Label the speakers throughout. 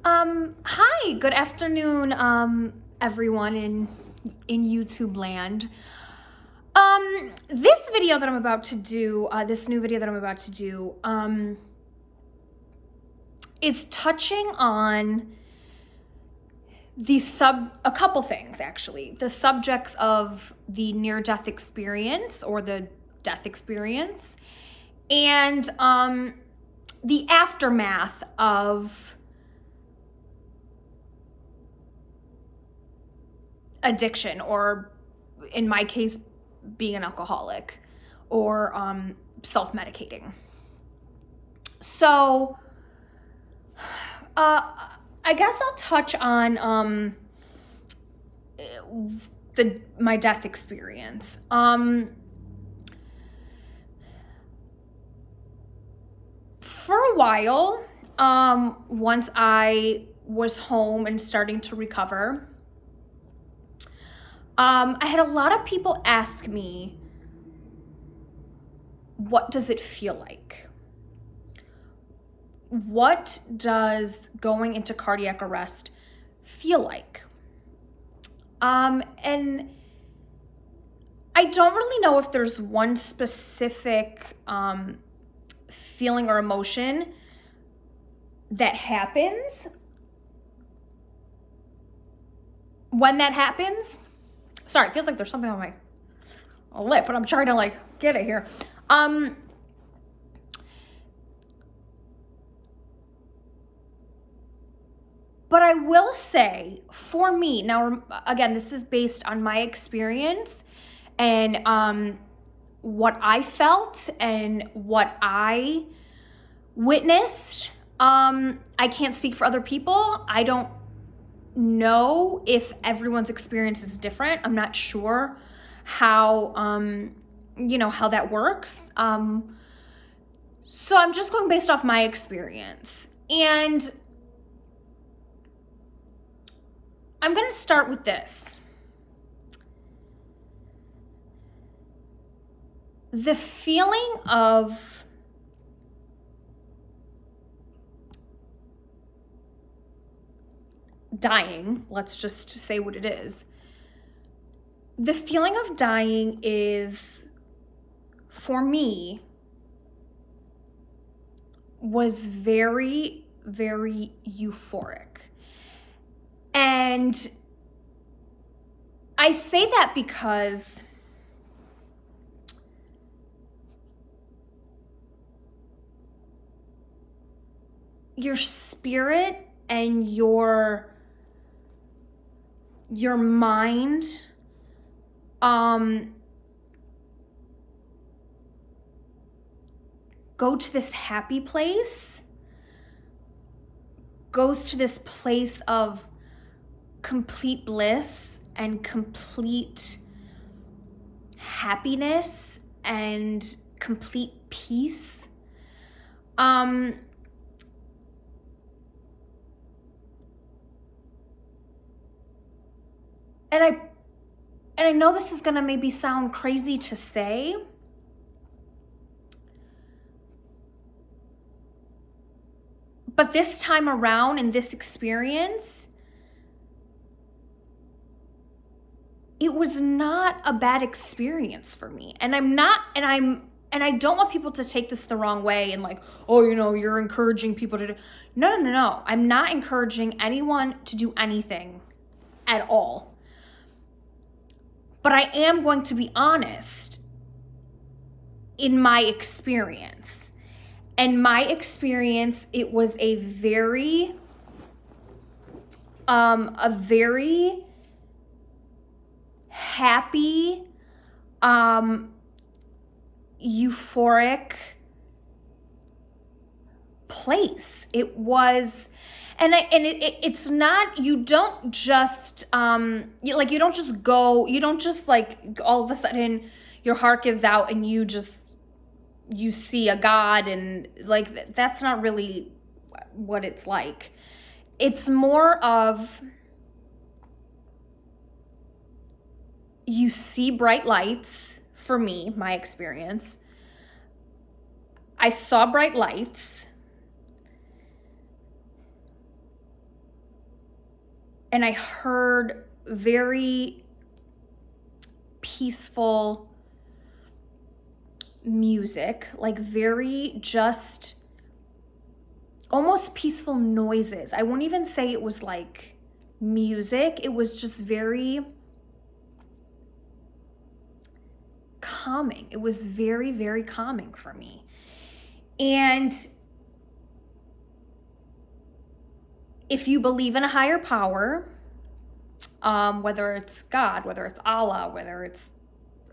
Speaker 1: Hi, good afternoon, everyone in YouTube land. This video that I'm about to do, this new video that I'm about to do, is touching on a couple things actually. The subjects of the near-death experience or the death experience, and the aftermath of addiction, or in my case, being an alcoholic or self-medicating. So I guess I'll touch on my death experience. For a while, once I was home and starting to recover, I had a lot of people ask me, what does it feel like? What does going into cardiac arrest feel like? And I don't really know if there's one specific feeling or emotion that happens when that happens. Sorry, it feels like there's something on my lip, but I'm trying to get it here. But I will say, for me, now again, this is based on my experience and what I felt and what I witnessed. I can't speak for other people. I don't know if everyone's experience is different. I'm not sure how how that works. So I'm just going based off my experience. And I'm going to start with this. The feeling of dying, let's just say what it is. The feeling of dying is, for me, was very, very euphoric. And I say that because your spirit and your mind go to this happy place, goes to this place of complete bliss and complete happiness and complete peace. And I know this is gonna maybe sound crazy to say, but this time around in this experience, it was not a bad experience for me. And I don't want people to take this the wrong way and you're encouraging people to do. No. I'm not encouraging anyone to do anything at all. But I am going to be honest in my experience. And my experience, it was a very happy, euphoric place. It was, it's not, you don't just, you don't just go, you don't just all of a sudden your heart gives out and you see a God, and that's not really what it's like. It's more of, you see bright lights. For me, my experience, I saw bright lights. and I heard very peaceful music, like very just almost peaceful noises. I won't even say it was like music. It was just very calming. It was very, very calming for me. And if you believe in a higher power, whether it's God, whether it's Allah, whether it's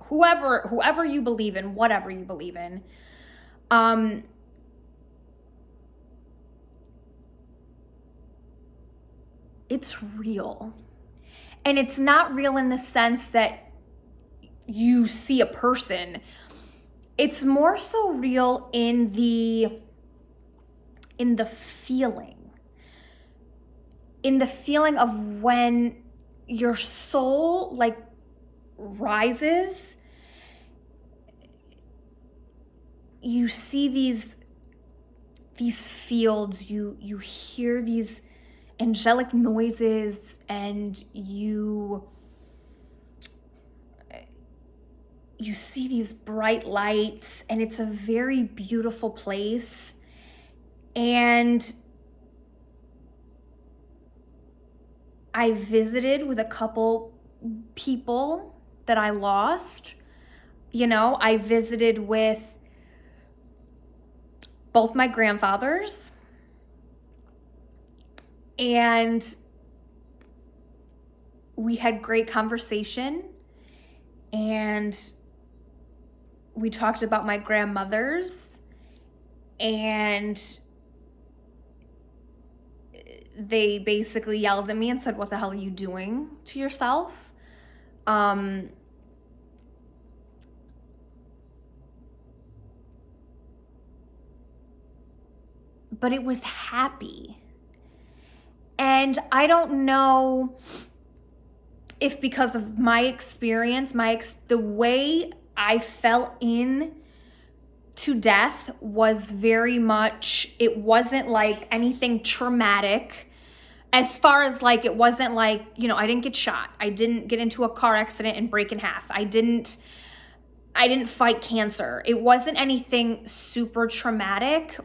Speaker 1: whoever you believe in, whatever you believe in, it's real. And it's not real in the sense that you see a person. It's more so real in the feeling. In the feeling of when your soul like rises, you see these fields, you hear these angelic noises, and you see these bright lights, and it's a very beautiful place. And I visited with a couple people that I lost. You know, I visited with both my grandfathers, and we had great conversation, and we talked about my grandmothers, and they basically yelled at me and said, "What the hell are you doing to yourself?" But it was happy. And I don't know if because of my experience, the way I fell in to death was very much, it wasn't like anything traumatic. As far as like, it wasn't like, you know, I didn't get shot. I didn't get into a car accident and break in half. I didn't fight cancer. It wasn't anything super traumatic.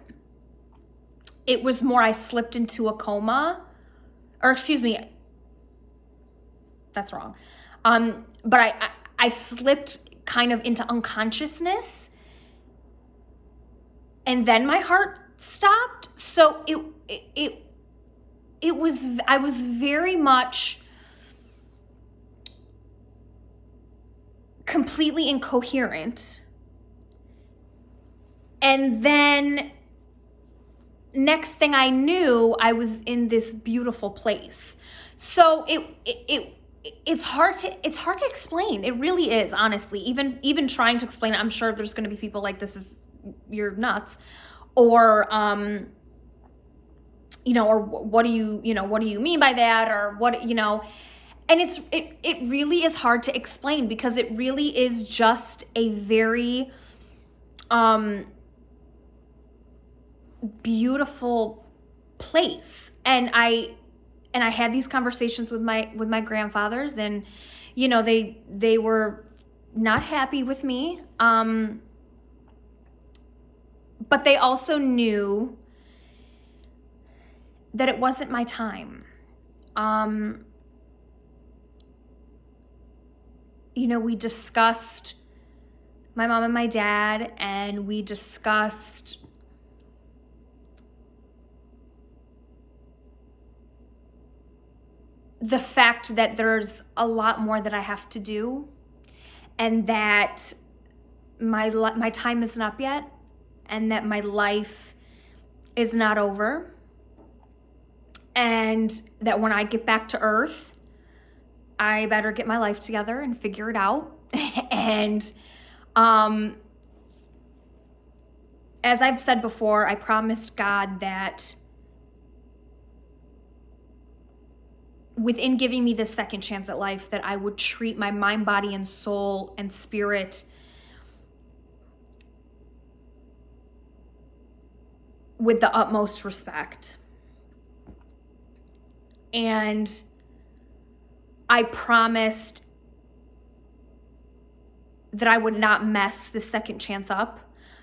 Speaker 1: It was more, I slipped into a coma, or excuse me, that's wrong. But I slipped kind of into unconsciousness, and then my heart stopped. So it was, I was very much completely incoherent. And then next thing I knew, I was in this beautiful place. So it's hard to explain. It really is, honestly. Even trying to explain it, I'm sure there's going to be people like, you're nuts, or you know, or what do you mean by that, or what, you know. And it really is hard to explain, because it really is just a very beautiful place. And I had these conversations with my grandfathers, and you know, they were not happy with me, but they also knew that it wasn't my time. You know, we discussed, my mom and my dad, and we discussed the fact that there's a lot more that I have to do, and that my time isn't up yet, and that my life is not over, and that when I get back to Earth, I better get my life together and figure it out. And as I've said before, I promised God that within giving me this second chance at life, that I would treat my mind, body, and soul and spirit with the utmost respect. And I promised that I would not mess this second chance up.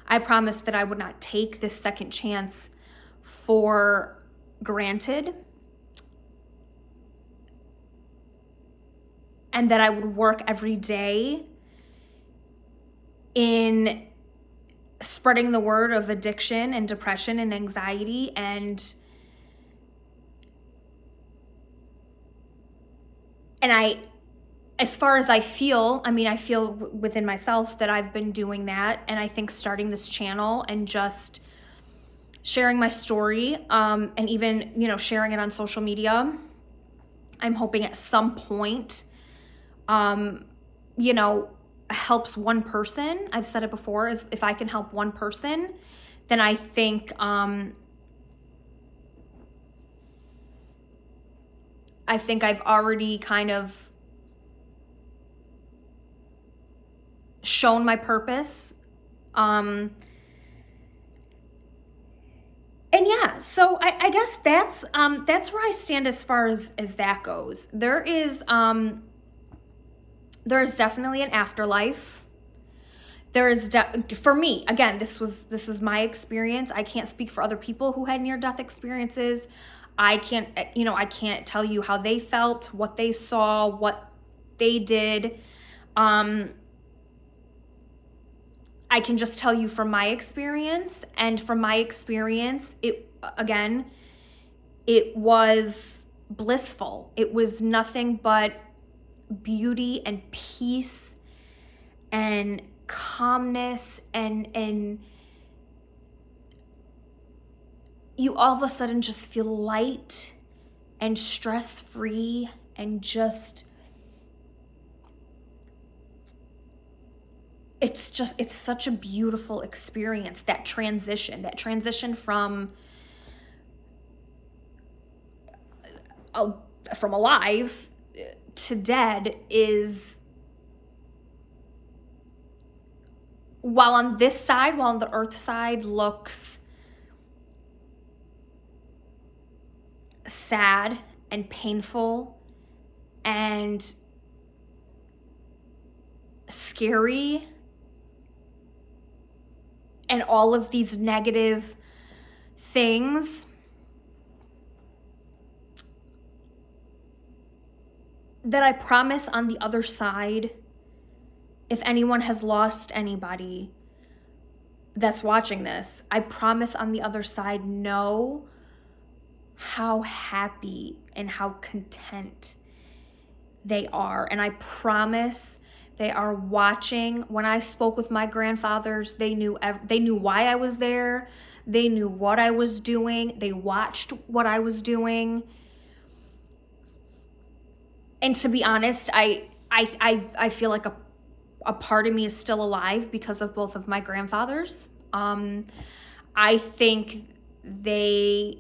Speaker 1: I promised that I would not take this second chance for granted. And that I would work every day in spreading the word of addiction and depression and anxiety, and I, as far as I feel, I feel within myself that I've been doing that. And I think starting this channel and just sharing my story, and even, sharing it on social media, I'm hoping at some point, helps one person. I've said it before, is if I can help one person, then I think, I've already kind of shown my purpose. And yeah, so I guess that's where I stand as far as that goes. There is definitely an afterlife. For me, again, this was my experience. I can't speak for other people who had near-death experiences. I can't tell you how they felt, what they saw, what they did. I can just tell you from my experience, and from my experience, it was blissful. It was nothing but beauty and peace and calmness, and you all of a sudden just feel light and stress-free, and just it's such a beautiful experience. That transition from alive to dead is, while on the earth side looks sad and painful and scary and all of these negative things, that I promise on the other side, if anyone has lost anybody that's watching this, I promise on the other side, know how happy and how content they are. And I promise they are watching. When I spoke with my grandfathers, they knew why I was there. They knew what I was doing. They watched what I was doing. And to be honest, I feel like a part of me is still alive because of both of my grandfathers. I think they,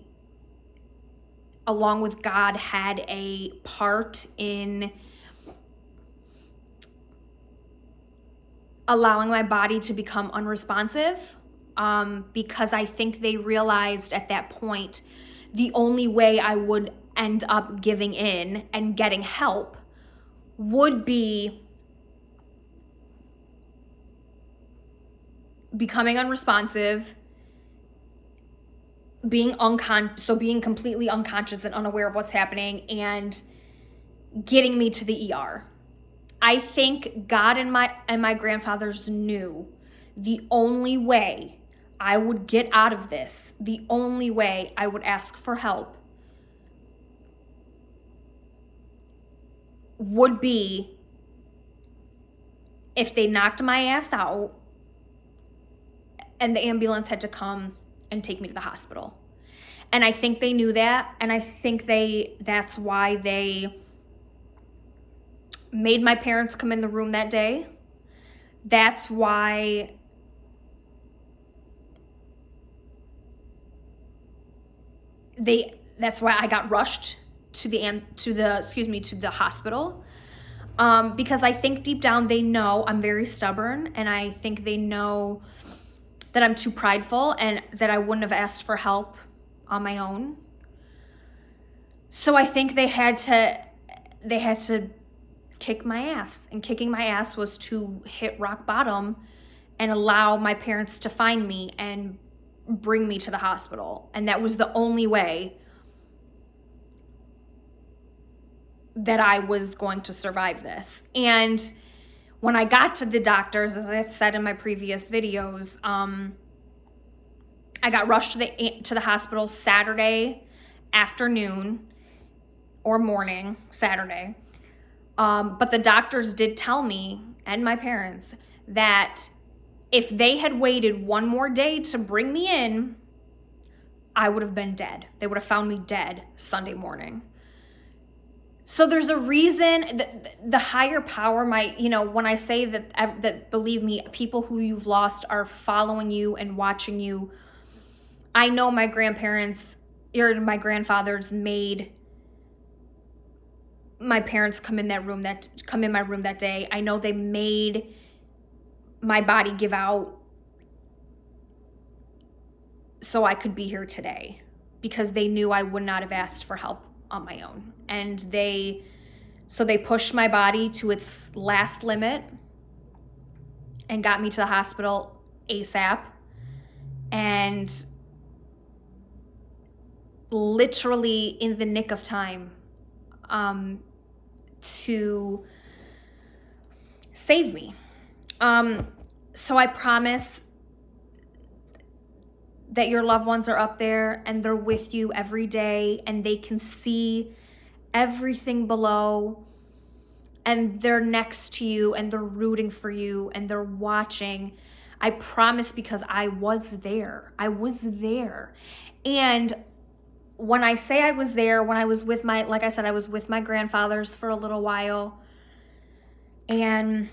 Speaker 1: along with God, had a part in allowing my body to become unresponsive, because I think they realized at that point the only way I would end up giving in and getting help would be becoming unresponsive, being completely unconscious and unaware of what's happening, and getting me to the ER. I think God and my grandfathers knew the only way I would get out of this, the only way I would ask for help, would be if they knocked my ass out and the ambulance had to come and take me to the hospital. And I think they knew that, and I think that's why they made my parents come in the room that day. That's why I got rushed to the hospital, because I think deep down they know I'm very stubborn, and I think they know that I'm too prideful and that I wouldn't have asked for help on my own. So I think they had they had to kick my ass. And kicking my ass was to hit rock bottom and allow my parents to find me and bring me to the hospital. And that was the only way that I was going to survive this. And when I got to the doctors, as I've said in my previous videos, I got rushed to the hospital Saturday afternoon or morning, Saturday. But the doctors did tell me and my parents that if they had waited one more day to bring me in, I would have been dead. They would have found me dead Sunday morning. So there's a reason that the higher power might, when I say that believe me, people who you've lost are following you and watching you. I know my grandparents or my grandfathers made my parents come in my room that day. I know they made my body give out so I could be here today, because they knew I would not have asked for help on my own. And they pushed my body to its last limit and got me to the hospital ASAP. And literally in the nick of time, to save me. So I promise that your loved ones are up there and they're with you every day and they can see everything below and they're next to you and they're rooting for you and they're watching. I promise, because I was there. I was there. And when I say I was there, when I was with like I said, I was with my grandfathers for a little while. And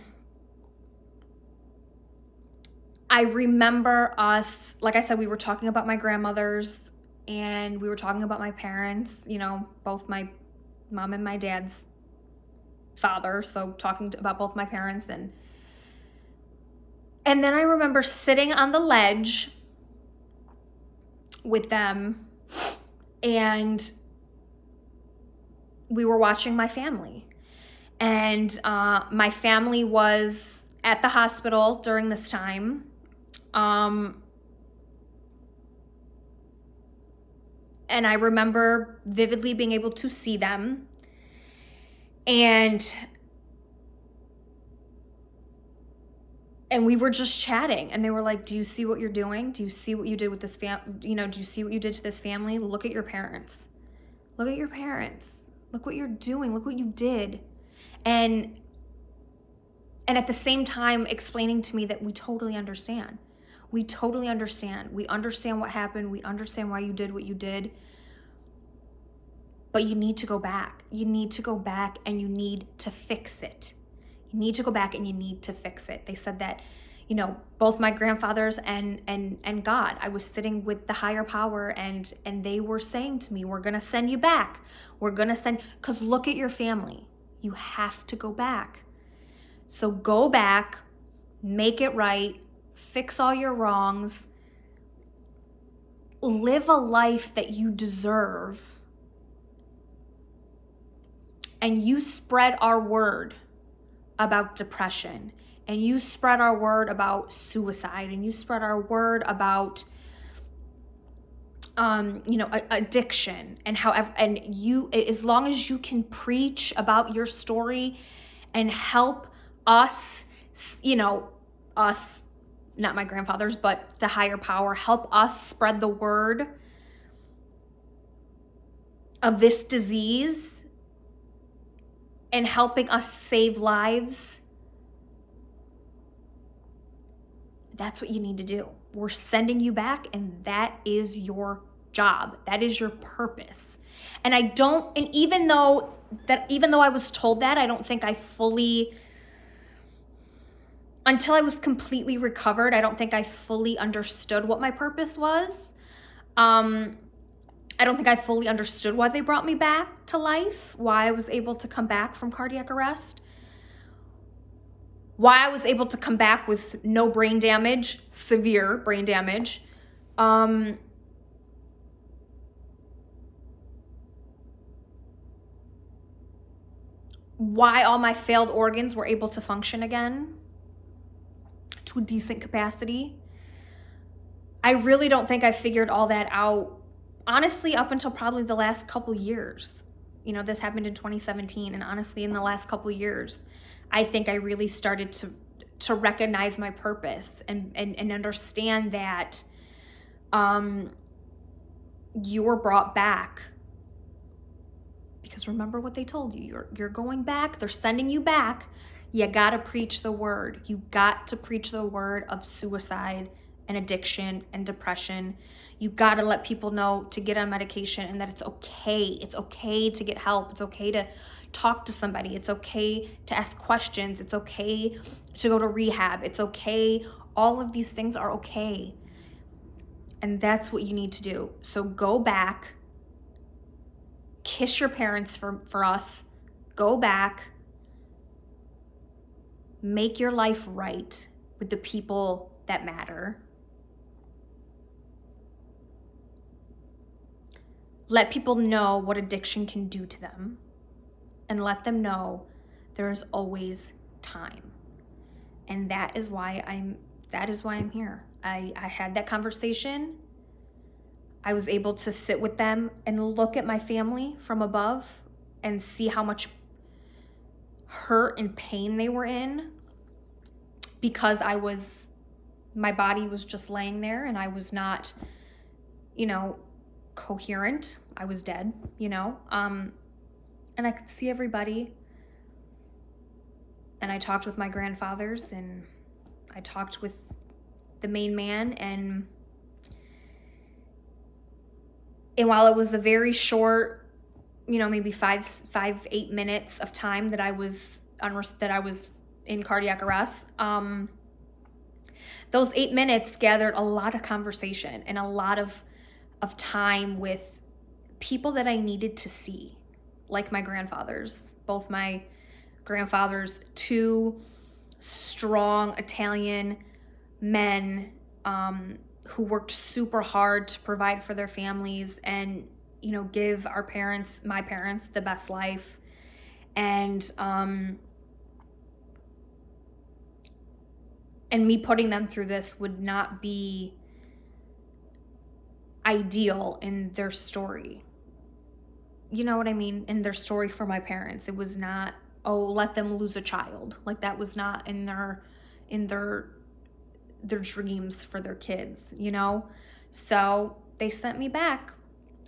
Speaker 1: I remember us, like I said, we were talking about my grandmothers and we were talking about my parents, both my mom and my dad's father. So talking about both my parents. And then I remember sitting on the ledge with them, and we were watching my family. And my family was at the hospital during this time. And I remember vividly being able to see them. And we were just chatting, and they were like, do you see what you're doing? Do you see what you did with this do you see what you did to this family? Look at your parents. Look at your parents. Look what you're doing. Look what you did. And at the same time explaining to me that we totally understand. We totally understand. We understand what happened. We understand why you did what you did. But you need to go back. You need to go back and you need to fix it. You need to go back and you need to fix it. They said that, both my grandfathers and God, I was sitting with the higher power and they were saying to me, we're going to send you back. Because look at your family. You have to go back. So go back, make it right, fix all your wrongs, live a life that you deserve, and you spread our word about depression, and you spread our word about suicide, and you spread our word about addiction, and you, as long as you can preach about your story and help us, us, not my grandfathers, but the higher power, help us spread the word of this disease and helping us save lives, that's what you need to do. We're sending you back, and that is your job. That is your purpose. And even though I was told that, I don't think I fully, until I was completely recovered, I don't think I fully understood what my purpose was. I don't think I fully understood why they brought me back to life, why I was able to come back from cardiac arrest, why I was able to come back with no brain damage, severe brain damage. why all my failed organs were able to function again to a decent capacity. I really don't think I figured all that out, honestly, up until probably the last couple years. You know, this happened in 2017, and honestly, in the last couple years, I think I really started to recognize my purpose and understand that you were brought back. Because remember what they told you. You're going back. They're sending you back. You got to preach the word. You got to preach the word of suicide and addiction and depression. You got to let people know to get on medication and that it's okay. It's okay to get help. It's okay to talk to somebody. It's okay to ask questions. It's okay to go to rehab. It's okay. All of these things are okay. And that's what you need to do. So go back. Kiss your parents for us. Go back. Make your life right with the people that matter. Let people know what addiction can do to them, and let them know there is always time. And that is why I'm here. I had that conversation. I was able to sit with them and look at my family from above and see how much hurt and pain they were in, because my body was just laying there and I was not, coherent. I was dead, and I could see everybody. And I talked with my grandfathers, and I talked with the main man, and while it was a very short, maybe 8 minutes of time that I was in cardiac arrest, those 8 minutes gathered a lot of conversation and a lot of time with people that I needed to see, like my grandfathers. Both my grandfathers, 2 strong Italian men who worked super hard to provide for their families and, give my parents, the best life. And me putting them through this would not be ideal in their story. You know what I mean? In their story for my parents, it was not, let them lose a child. Like, that was not in their dreams for their kids, So they sent me back.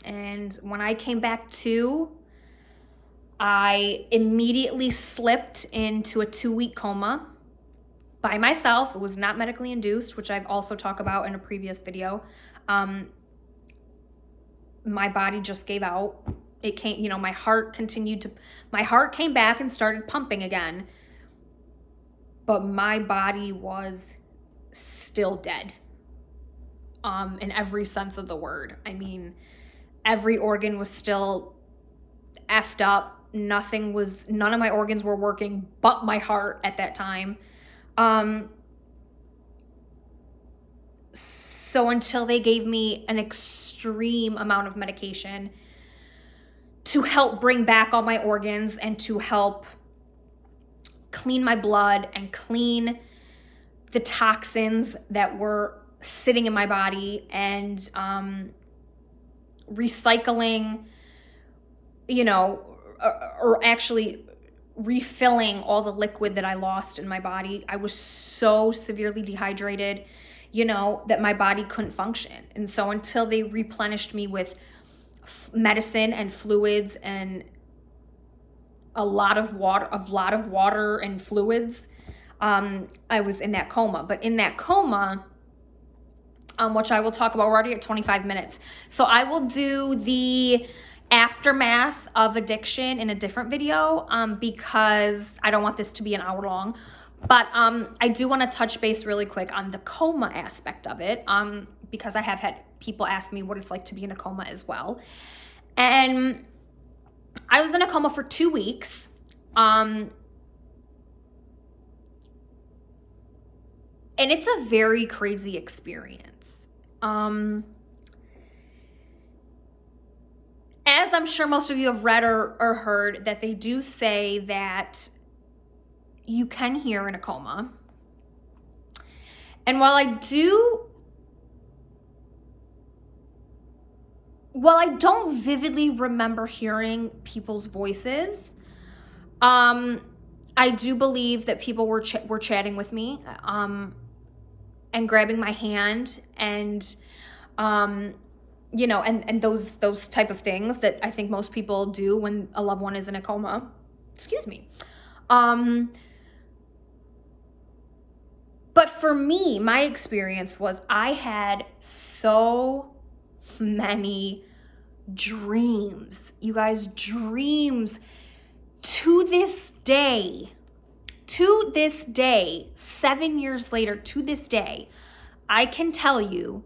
Speaker 1: And when I came back to, I immediately slipped into a 2-week coma by myself. It was not medically induced, which I've also talked about in a previous video. My body just gave out. It came, my heart came back and started pumping again. But my body was still dead. In every sense of the word. I mean, every organ was still effed up. None of my organs were working but my heart at that time. So until they gave me an extreme amount of medication to help bring back all my organs and to help clean my blood and clean the toxins that were sitting in my body, and recycling, or actually refilling all the liquid that I lost in my body. I was so severely dehydrated, that my body couldn't function. And so until they replenished me with medicine and fluids and a lot of water and fluids, I was in that coma. But in that coma, which I will talk about, we're already at 25 minutes. So I will do the aftermath of addiction in a different video, because I don't want this to be an hour long. But I do want to touch base really quick on the coma aspect of it, because I have had people ask me what it's like to be in a coma as well. And I was in a coma for 2 weeks. And it's a very crazy experience. As as I'm sure most of you have read or heard, that they do say that you can hear in a coma. And while I don't vividly remember hearing people's voices, I do believe that people were chatting with me, and grabbing my hand, and you know, and those type of things that I think most people do when a loved one is in a coma. Excuse me. But for me, my experience was I had so many dreams. You guys, dreams. To this day, 7 years later, to this day, I can tell you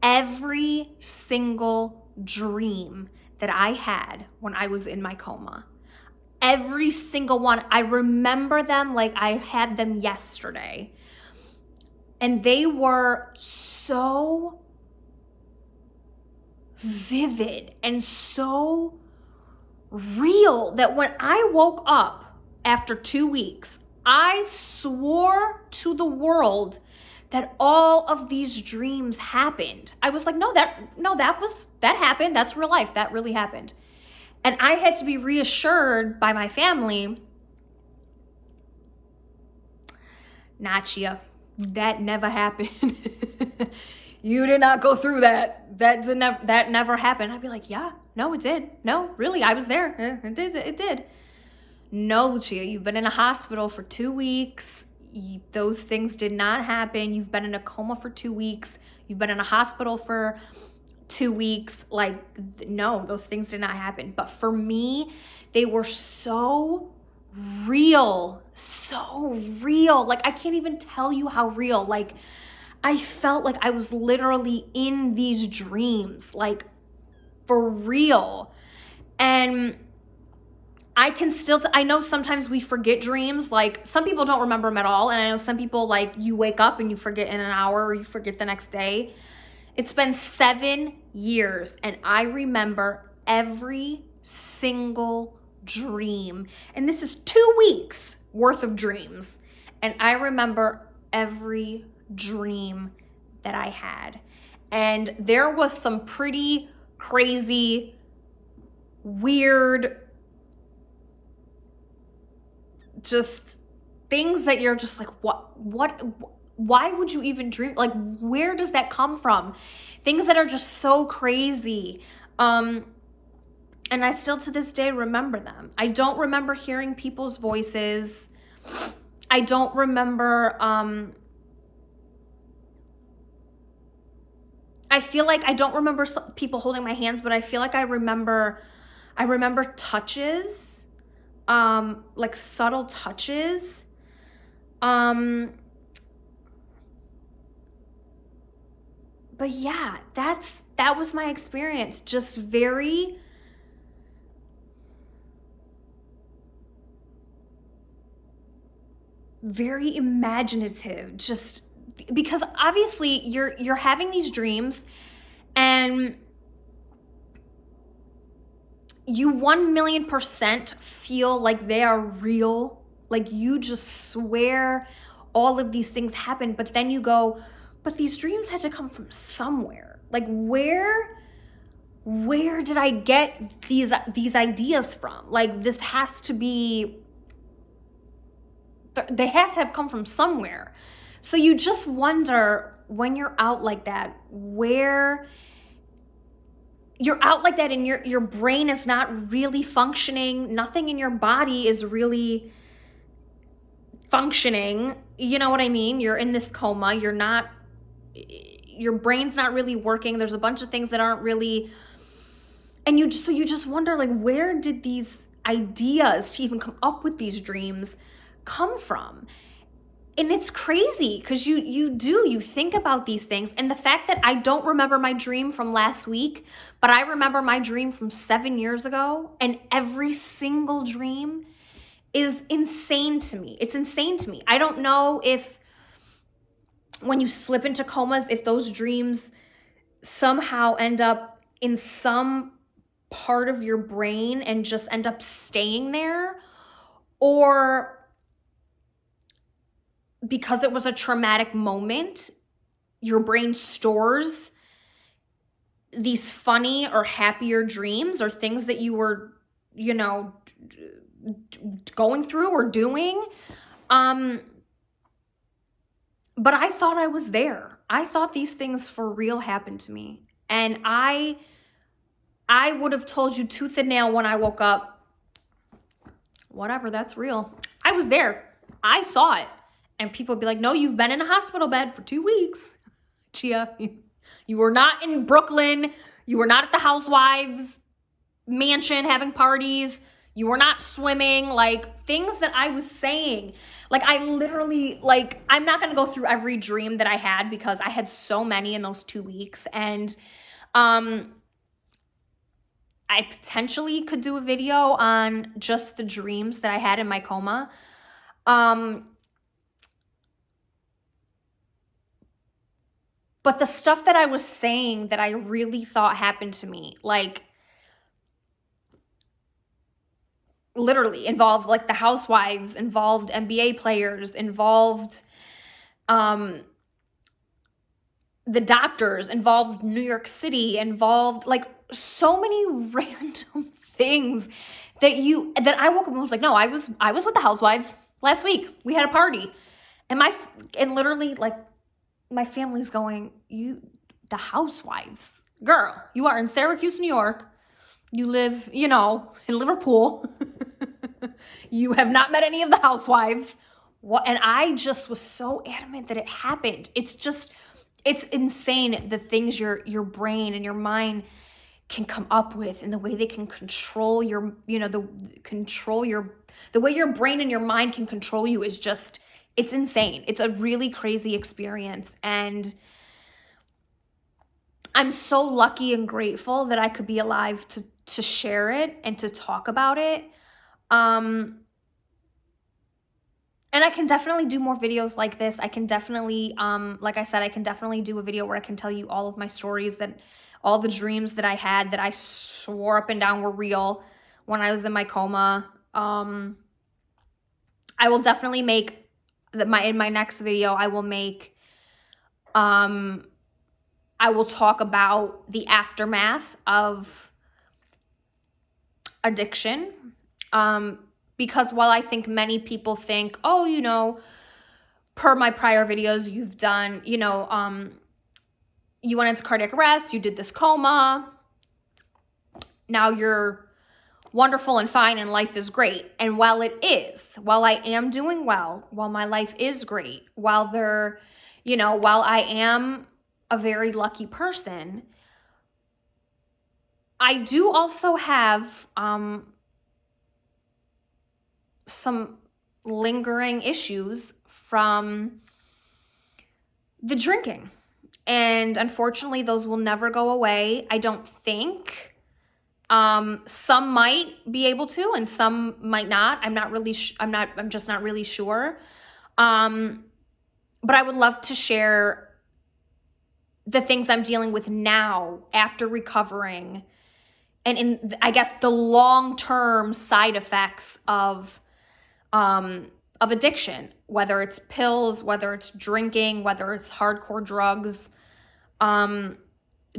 Speaker 1: every single dream that I had when I was in my coma. Every single one. I remember them like I had them yesterday. And they were so vivid and so real that when I woke up after 2 weeks, I swore to the world that all of these dreams happened. I was like, that happened. That's real life. That really happened. And I had to be reassured by my family, Nachia, that never happened. You did not go through that. That never happened. I'd be like, yeah, no, it did. No, really, I was there. It did. No, Lucia, you've been in a hospital for 2 weeks. Those things did not happen. You've been in a coma for 2 weeks. You've been in a hospital for 2 weeks. Like, no, those things did not happen. But for me, they were so real. Like, I can't even tell you how real. Like, I felt like I was literally in these dreams, like, for real. And I know sometimes we forget dreams. Like, some people don't remember them at all. And I know some people, like, you wake up and you forget in an hour, or you forget the next day. It's been 7 years and I remember every single dream. And this is 2 weeks worth of dreams. And I remember every dream that I had. And there was some pretty crazy, weird, just things that you're just like, why would you even dream? Like, where does that come from? Things that are just so crazy. And I still to this day remember them. I don't remember hearing people's voices. I don't remember, I feel like I don't remember people holding my hands, but I feel like I remember touches, like subtle touches. But yeah, that was my experience. Just very imaginative, just because obviously you're having these dreams and you 1,000,000% feel like they are real. Like, you just swear all of these things happened, but then you go, but these dreams had to come from somewhere. Like, where did I get these ideas from? Like, this has to be, they have to have come from somewhere. So you just wonder, when you're out like that, where you're out like that and your brain is not really functioning. Nothing in your body is really functioning. You know what I mean? You're in this coma. Your brain's not really working. There's a bunch of things that aren't really, and you just wonder, like, where did these ideas to even come up with these dreams come from? And it's crazy because you think about these things, and the fact that I don't remember my dream from last week, but I remember my dream from 7 years ago, and every single dream is insane to me. It's insane to me. I don't know if when you slip into comas, if those dreams somehow end up in some part of your brain and just end up staying there, or because it was a traumatic moment, your brain stores these funny or happier dreams or things that you were, you know, going through or doing. But I thought I was there. I thought these things for real happened to me. And I would have told you tooth and nail when I woke up, whatever, that's real. I was there. I saw it. And people would be like, no, you've been in a hospital bed for 2 weeks. Chia, you were not in Brooklyn. You were not at the housewives mansion having parties. You were not swimming. Like, things that I was saying. Like, I literally, like, I'm not going to go through every dream that I had because I had so many in those 2 weeks. And I potentially could do a video on just the dreams that I had in my coma. But the stuff that I was saying that I really thought happened to me, like, literally involved, like, the housewives, involved NBA players, involved the doctors, involved New York City, involved, like, so many random things that I woke up and was like, no, I was with the housewives last week. We had a party. And literally, like, my family's going, the housewives, girl, you are in Syracuse, New York. You live, you know, in Liverpool. You have not met any of the housewives. And I just was so adamant that it happened. It's insane the things your brain and your mind can come up with, and the way they can control your, you know, the way your brain and your mind can control you is just, it's insane. It's a really crazy experience. And I'm so lucky and grateful that I could be alive to share it and to talk about it. And I can definitely do more videos like this. I can definitely, like I said, I can definitely do a video where I can tell you all of my stories, all the dreams that I had that I swore up and down were real when I was in my coma. I will definitely make in my next video, I will talk about the aftermath of addiction. Because while I think many people think, oh, you know, per my prior videos, you've done, you know, you went into cardiac arrest, you did this coma, now you're wonderful and fine and life is great. And while I am doing well, while my life is great, while I am a very lucky person, I do also have some lingering issues from the drinking. And unfortunately, those will never go away, I don't think. Some might be able to, and some might not. I'm just not really sure. But I would love to share the things I'm dealing with now after recovering, and in, I guess, the long-term side effects of addiction, whether it's pills, whether it's drinking, whether it's hardcore drugs.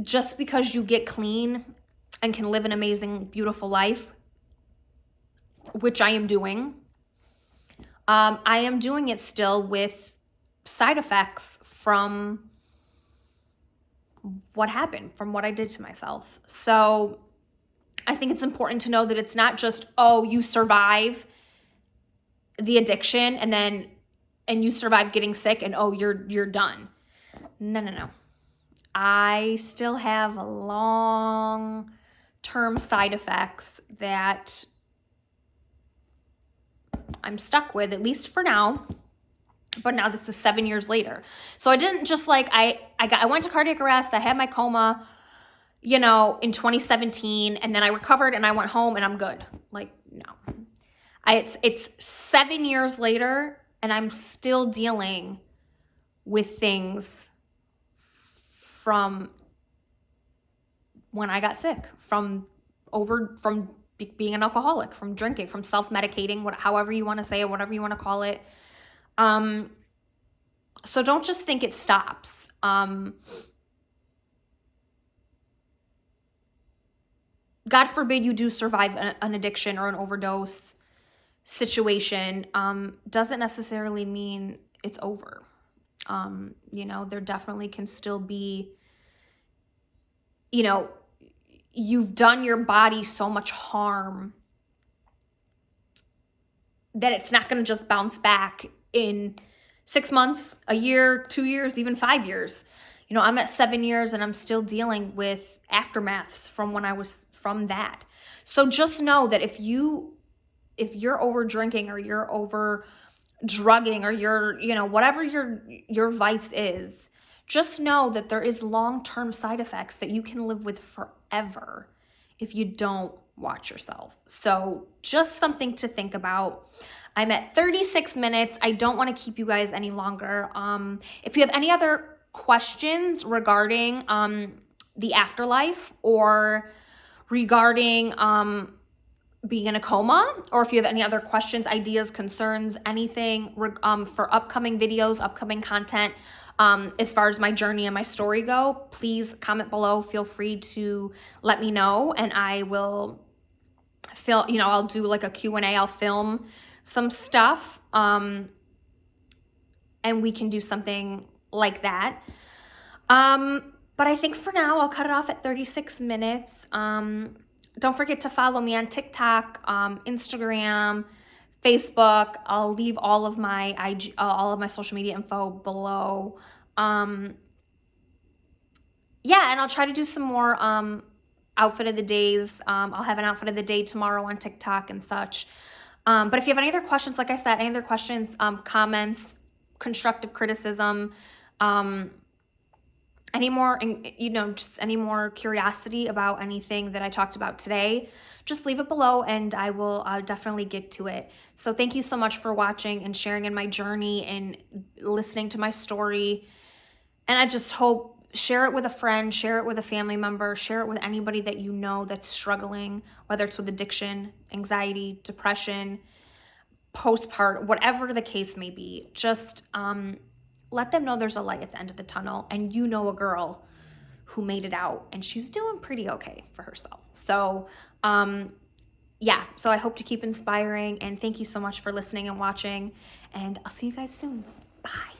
Speaker 1: Just because you get clean and can live an amazing, beautiful life, which I am doing, I am doing it still with side effects from what happened, from what I did to myself. So I think it's important to know that it's not just, oh, you survive the addiction and you survive getting sick and, oh, you're done. No. I still have a long-term side effects that I'm stuck with, at least for now. But now this is 7 years later. So I didn't just like, I went to cardiac arrest, I had my coma, you know, in 2017, and then I recovered and I went home and I'm good. Like, no. It's 7 years later and I'm still dealing with things from when I got sick, from being an alcoholic, from drinking, from self-medicating, however you want to say it, whatever you want to call it. So don't just think it stops. God forbid you do survive an addiction or an overdose situation, doesn't necessarily mean it's over. There definitely can still be, you've done your body so much harm that it's not going to just bounce back in 6 months, a year, 2 years, even 5 years. I'm at 7 years and I'm still dealing with aftermaths from when I was from that. So just know that if you're over drinking or you're over drugging or you're, whatever your vice is, just know that there is long-term side effects that you can live with forever if you don't watch yourself. So just something to think about. I'm at 36 minutes. I don't want to keep you guys any longer. If you have any other questions regarding the afterlife or regarding being in a coma, or if you have any other questions, ideas, concerns, anything for upcoming videos, upcoming content, as far as my journey and my story go, please comment below. Feel free to let me know, and I will I'll do like a Q&A. I'll film some stuff, and we can do something like that. But I think for now, I'll cut it off at 36 minutes. Don't forget to follow me on TikTok, Instagram, Facebook. I'll leave all of my all of my social media info below. And I'll try to do some more outfit of the days. I'll have an outfit of the day tomorrow on TikTok and such. But if you have any other questions, like I said, any other questions, comments, constructive criticism, any more, just any more curiosity about anything that I talked about today, just leave it below and I will definitely get to it. So thank you so much for watching and sharing in my journey and listening to my story. And I just hope, share it with a friend, share it with a family member, share it with anybody that you know that's struggling, whether it's with addiction, anxiety, depression, postpartum, whatever the case may be. Just let them know there's a light at the end of the tunnel, and a girl who made it out and she's doing pretty okay for herself. So so I hope to keep inspiring, and thank you so much for listening and watching, and I'll see you guys soon. Bye.